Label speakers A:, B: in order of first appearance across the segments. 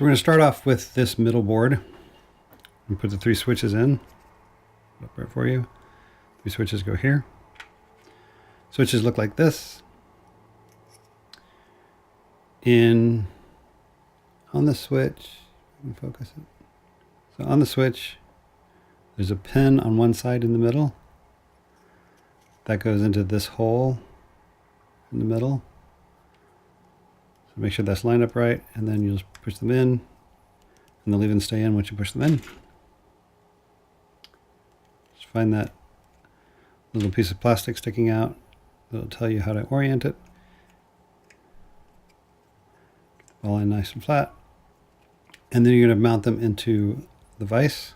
A: So we're going to start off with this middle board and put the 3 switches in. Up right for you. 3 switches go here. Switches look like this. On the switch, let me focus it. So on the switch, there's a pin on one side in the middle. That goes into this hole in the middle. So make sure that's lined up right, and then you'll just push them in, and they'll even stay in once you push them in. Just find that little piece of plastic sticking out. That'll tell you how to orient it. Get the ball in nice and flat. And then you're going to mount them into the vise.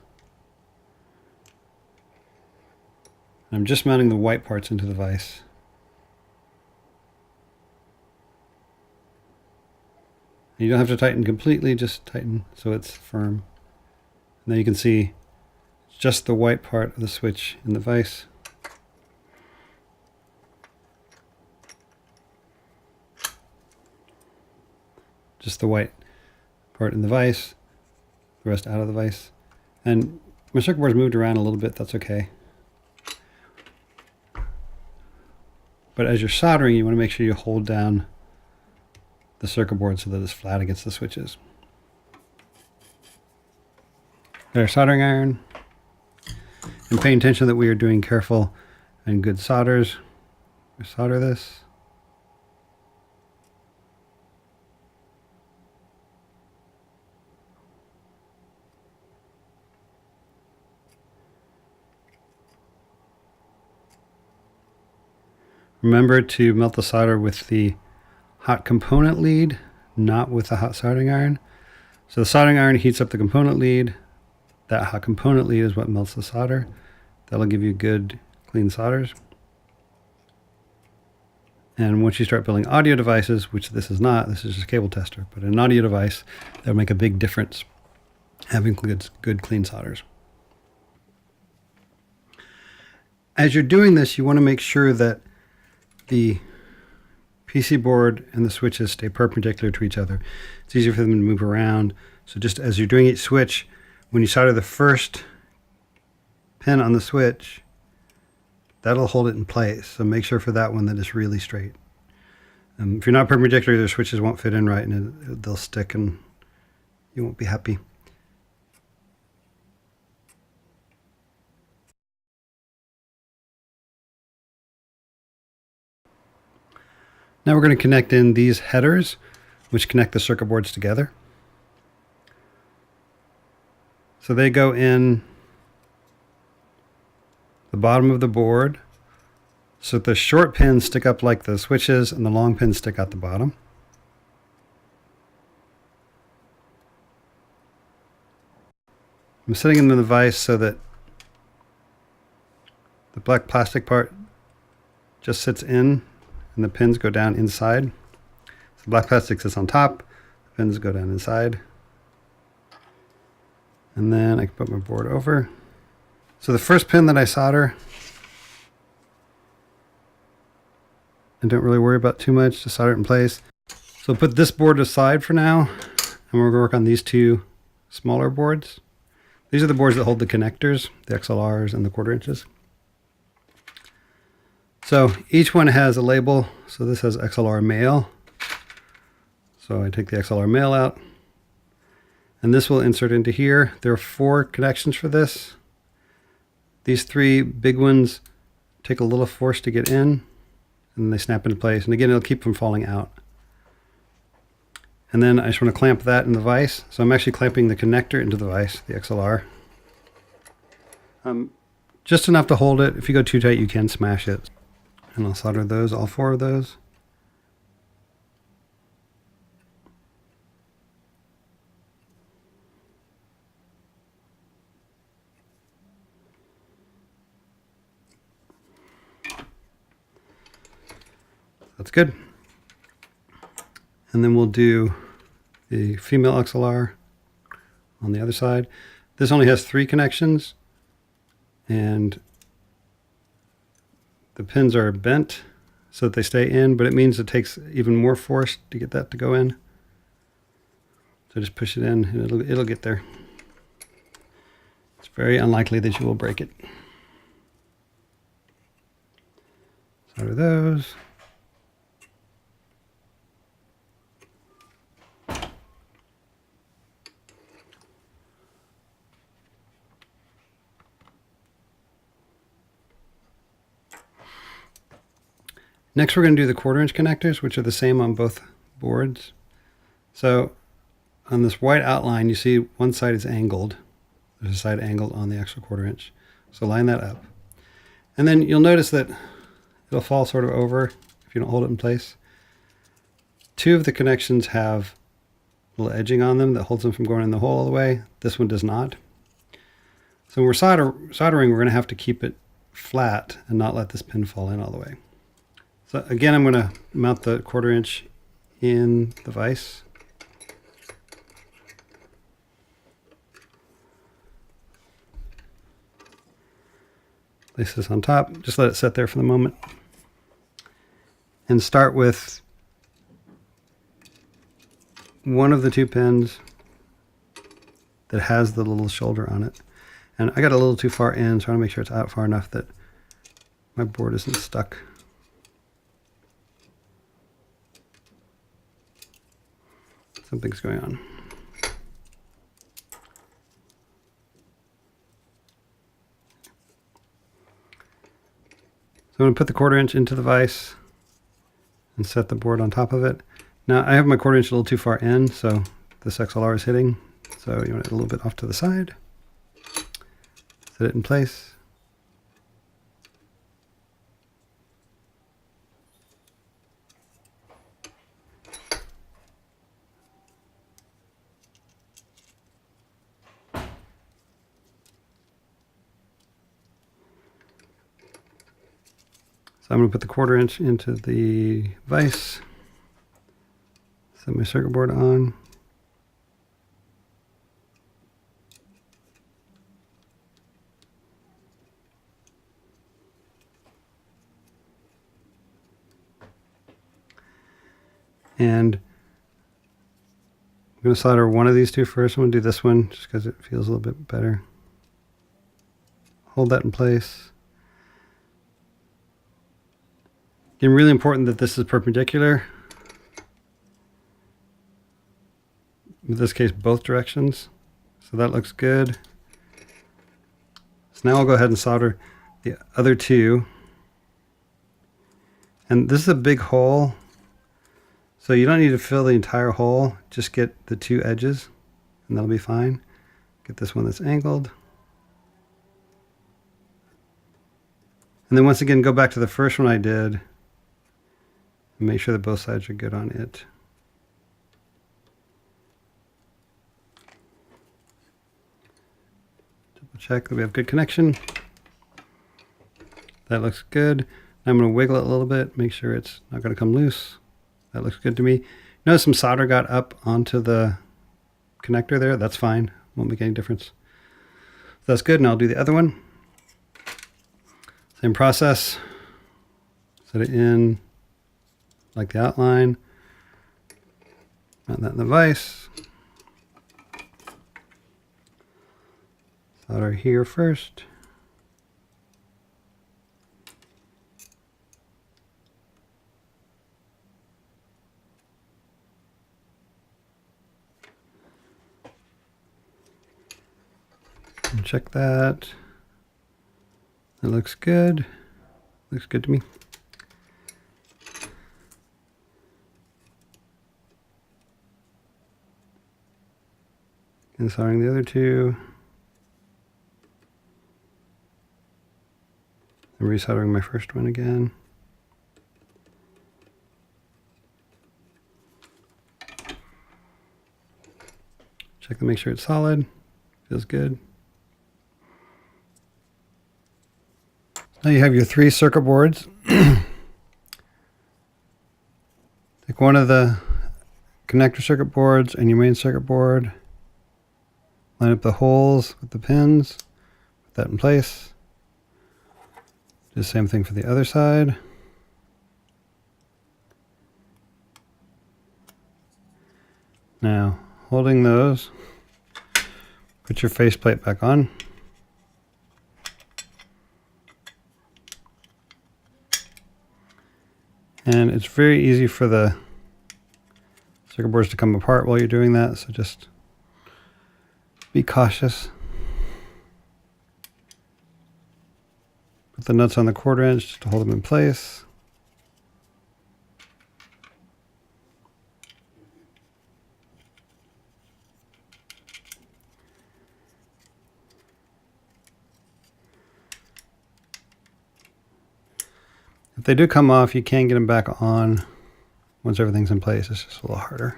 A: I'm just mounting the white parts into the vise. You don't have to tighten completely, just tighten so it's firm. And then you can see just the white part of the switch in the vise. Just the white part in the vise, the rest out of the vise. And my circuit board's moved around a little bit, that's okay. But as you're soldering, you want to make sure you hold down the circuit board so that it's flat against the switches. Got our soldering iron. And pay attention that we are doing careful and good solders. We solder this. Remember to melt the solder with the hot component lead, not with the hot soldering iron. So the soldering iron heats up the component lead. That hot component lead is what melts the solder. That'll give you good, clean solders. And once you start building audio devices, which this is not, this is just a cable tester, but an audio device, that'll make a big difference having good clean solders. As you're doing this, you want to make sure that the PC board and the switches stay perpendicular to each other. It's easier for them to move around. So just as you're doing each switch, when you solder the first pin on the switch, that'll hold it in place. So make sure for that one that it's really straight. If you're not perpendicular, the switches won't fit in right, and they'll stick and you won't be happy. Now we're going to connect in these headers, which connect the circuit boards together. So they go in the bottom of the board. So the short pins stick up like the switches, and the long pins stick out the bottom. I'm setting them in the vise so that the black plastic part just sits in, and the pins go down inside. So the black plastic sits on top, the pins go down inside. And then I can put my board over. So the first pin that I solder, I don't really worry about too much, just solder it in place. So put this board aside for now, and we're going to work on these 2 smaller boards. These are the boards that hold the connectors, the XLRs and the 1/4 inches. So each one has a label. So this has XLR male. So I take the XLR male out, and this will insert into here. There are 4 connections for this. These 3 big ones take a little force to get in, and they snap into place. And again, it'll keep from falling out. And then I just want to clamp that in the vise. So I'm actually clamping the connector into the vise, the XLR. Just enough to hold it. If you go too tight, you can smash it. And I'll solder those, all 4 of those. That's good. And then we'll do the female XLR on the other side. This only has 3 connections, and the pins are bent so that they stay in, but it means it takes even more force to get that to go in. So just push it in and it'll get there. It's very unlikely that you will break it. Solder those. Next, we're going to do the 1/4 inch connectors, which are the same on both boards. So on this white outline, you see one side is angled. There's a side angled on the actual 1/4 inch. So line that up. And then you'll notice that it'll fall sort of over if you don't hold it in place. 2 of the connections have a little edging on them that holds them from going in the hole all the way. This one does not. So when we're soldering, we're going to have to keep it flat and not let this pin fall in all the way. So again, I'm going to mount the 1/4 inch in the vise. Place this on top, just let it sit there for the moment. And start with one of the 2 pins that has the little shoulder on it. And I got a little too far in, so I want to make sure it's out far enough that my board isn't stuck. Something's going on. So I'm going to put the 1/4 inch into the vise and set the board on top of it. Now I have my 1/4 inch a little too far in, so this XLR is hitting. So you want it a little bit off to the side. Set it in place. So I'm going to put the 1/4 inch into the vise, set my circuit board on. And I'm going to solder one of these 2 first. I'm going to do this one just because it feels a little bit better. Hold that in place. Again, really important that this is perpendicular. In this case, both directions. So that looks good. So now I'll go ahead and solder the other 2. And this is a big hole, so you don't need to fill the entire hole. Just get the 2 edges, and that'll be fine. Get this one that's angled. And then once again, go back to the first one I did. And make sure that both sides are good on it. Double check that we have good connection. That looks good. Now I'm going to wiggle it a little bit, make sure it's not going to come loose. That looks good to me. Notice some solder got up onto the connector there. That's fine. Won't make any difference. So that's good. Now I'll do the other one. Same process. Set it in like the outline. Mount that in the vise. Solder here first. And check that. That looks good. Looks good to me. And soldering the other 2. And resoldering my first one again. Check to make sure it's solid. Feels good. Now you have your 3 circuit boards. Take one of the connector circuit boards and your main circuit board. Line up the holes with the pins. Put that in place. Do the same thing for the other side. Now holding those, put your faceplate back on. And it's very easy for the circuit boards to come apart while you're doing that, so just be cautious. Put the nuts on the quarter ends just to hold them in place. If they do come off, you can get them back on once everything's in place. It's just a little harder.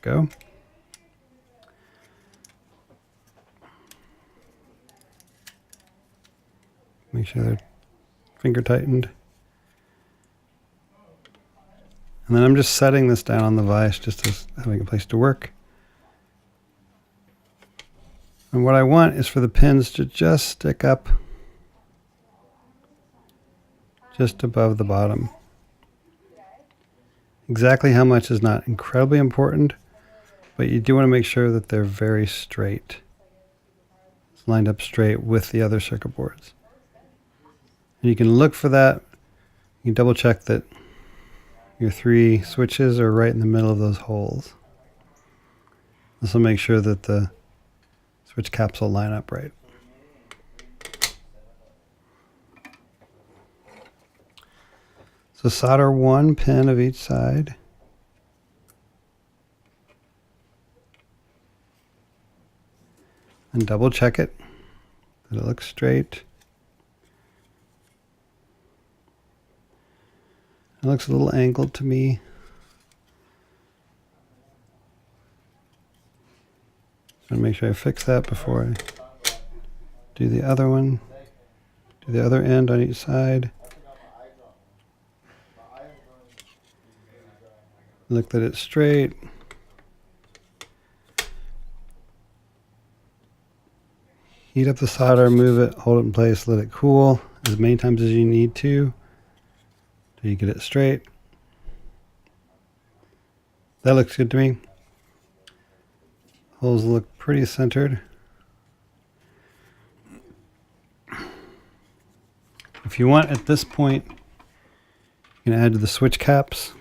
A: Go. Make sure they're finger tightened. And then I'm just setting this down on the vise just as having a place to work. And what I want is for the pins to just stick up just above the bottom. Exactly how much is not incredibly important, but you do want to make sure that they're very straight. It's lined up straight with the other circuit boards. And you can look for that. You can double check that your 3 switches are right in the middle of those holes. This will make sure that the switch caps will line up right. So solder 1 pin of each side. And double check it, that it looks straight. It looks a little angled to me. So make sure I fix that before I do the other one. Do the other end on each side. Look that it's straight. Heat up the solder, move it, hold it in place, let it cool as many times as you need to till you get it straight. That looks good to me. Holes look pretty centered. If you want, at this point, you can add to the switch caps.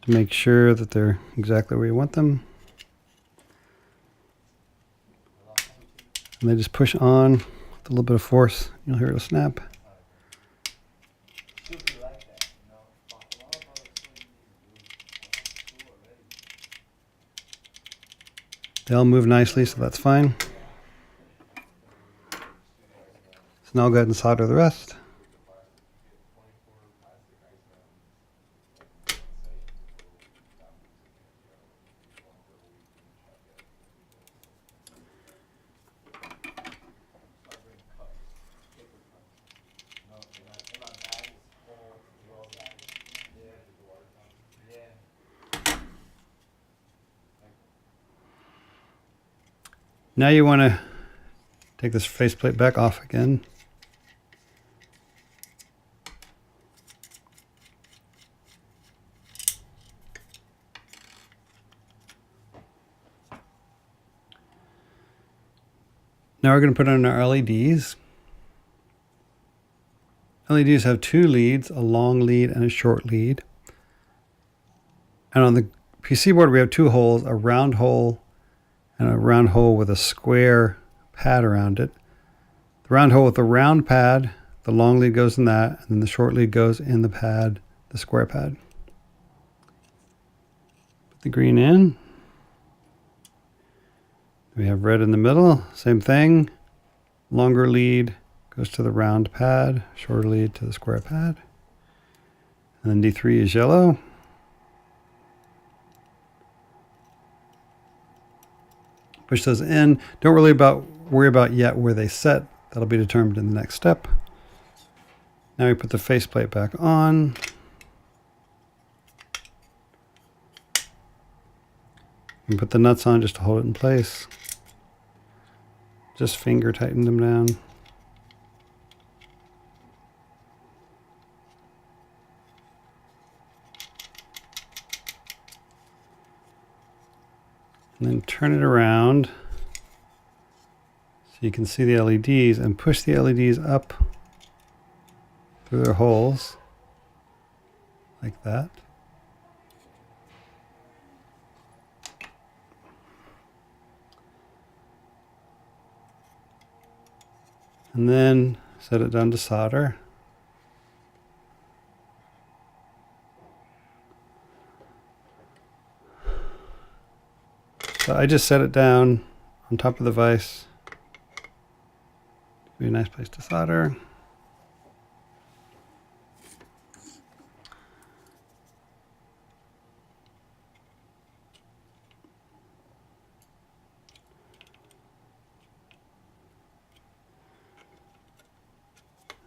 A: To make sure that they're exactly where you want them. And they just push on with a little bit of force. You'll hear it snap. They all move nicely, so that's fine. So now I'll go ahead and solder the rest. Now you want to take this faceplate back off again. Now we're going to put on our LEDs. LEDs have 2 leads, a long lead and a short lead. And on the PC board we have 2 holes, a round hole and a round hole with a square pad around it. The round hole with the round pad, the long lead goes in that, and then the short lead goes in the pad, the square pad. Put the green in. We have red in the middle, same thing. Longer lead goes to the round pad, shorter lead to the square pad. And then D3 is yellow. Push those in. Don't really worry about yet where they set. That'll be determined in the next step. Now we put the faceplate back on. And put the nuts on just to hold it in place. Just finger tighten them down. And then turn it around so you can see the LEDs, and push the LEDs up through their holes like that. And then set it down to solder. So I just set it down on top of the vise. Be a nice place to solder.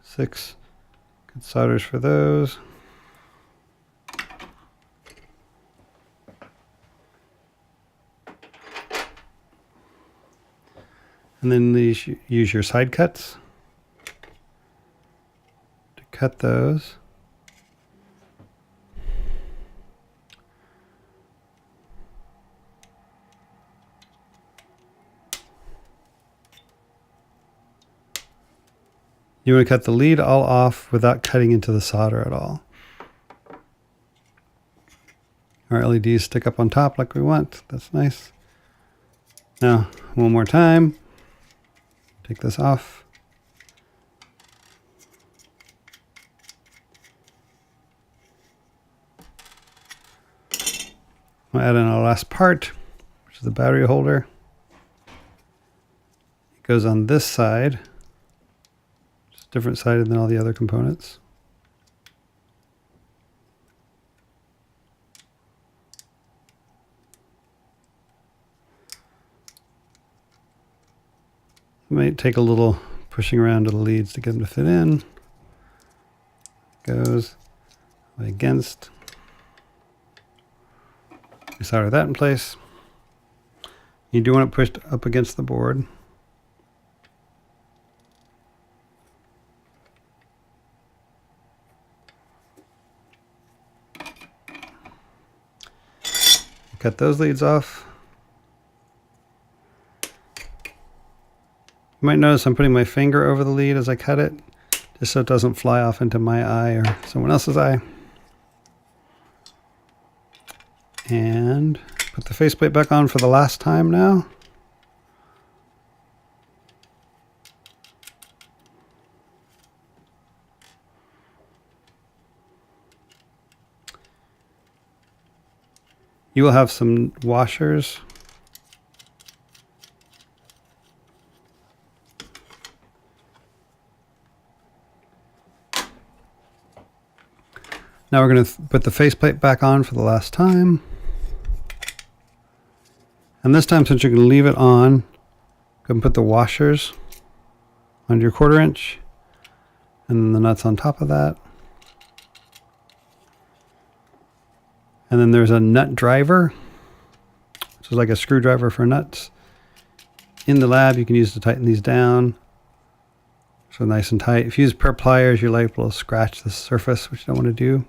A: Six good solders for those. And then use your side cuts to cut those. You want to cut the lead all off without cutting into the solder at all. Our LEDs stick up on top like we want. That's nice. Now, one more time. Take this off. We'll add in our last part, which is the battery holder. It goes on this side. Just different side than all the other components. It might take a little pushing around to the leads to get them to fit in. Goes against. We solder that in place. You do want it pushed up against the board. Cut those leads off. You might notice I'm putting my finger over the lead as I cut it, just so it doesn't fly off into my eye or someone else's eye. And put the faceplate back on for the last time now. You will have some washers. Now we're going to put the faceplate back on for the last time. And this time, since you're going to leave it on, go and put the washers on your 1/4 inch, and then the nuts on top of that. And then there's a nut driver, which is like a screwdriver for nuts. In the lab, you can use to tighten these down. So nice and tight. If you use per pliers, you're liable to scratch the surface, which you don't want to do.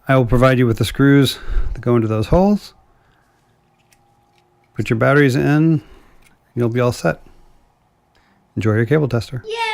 A: I will provide you with the screws that go into those holes. Put your batteries in, and you'll be all set. Enjoy your cable tester.
B: Yay!